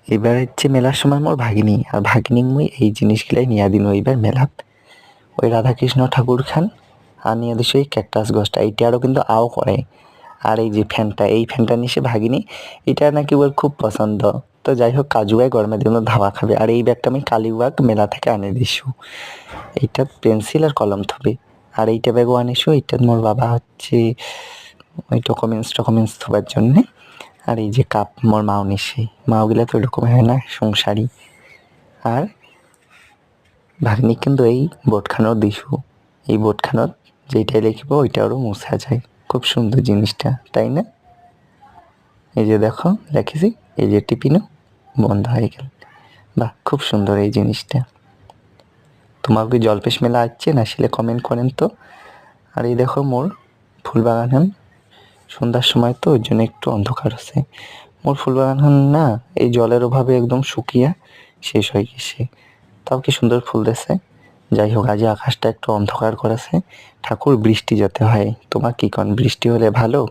এবার হচ্ছে মেলার সময় মোর ভাগিনী আর ভাগিনী মুই এই জিনিসগুলাই নিয়ে দিন এইবার মেলাত ওই রাধাকৃষ্ণ ঠাকুর খান আর নিয়ে দিস ওই ক্যাকটাস গাছটা এইটারও কিন্তু আও করে। আর এই যে ফ্যানটা এই ফ্যানটা নিছে ভাগিনী, এটা নাকি ওর খুব পছন্দ। তো যাই হোক কাজু ভাই গরমের দিনে ধাবা খাবে। আর এই ব্যাগটা আমি কালীবাগ মেলা থেকে আনে দিছু। এইটা পেন্সিল আর কলম থবে। আর এইটা ব্যাগও আনিছু, এইটা মোর বাবা হচ্ছে ওই ডকুমেন্টস থবার জন্যে। আর এই যে কাপ মোর মাও নিছে, মাওগুলা তো ওইরকম হয় না সংসারী। আর ভাগ্নি কিন্তু এই বোর্ডখানও দিছু, এই বোর্ডখানত যেইটাই লিখিব ওইটারও মুছা যায়। খুব সুন্দর জিনিসটা, তাই না? এই যে দেখো লেখেছি, এই যে টিপিনো বন্ধ হয়ে গেল। বাহ, খুব সুন্দর এই জিনিসটা। তোমার কি জলপেশ মেলা আসছে না আসলে কমেন্ট করেন তো। আর এই দেখো মোর ফুল বাগান হন সন্ধ্যার সময় তো ওই জন্য একটু অন্ধকার আছে। মোর ফুল বাগান হন না এই জলের অভাবে একদম শুকিয়ে শেষ হয়ে গেছে, তাও কি সুন্দর ফুল দিছে। যাই হোক আজ আকাশটা একটু অন্ধকার করেছে, ঠাকুর বৃষ্টি যাতে হয়। তোমার কি কন, বৃষ্টি হলে ভালো?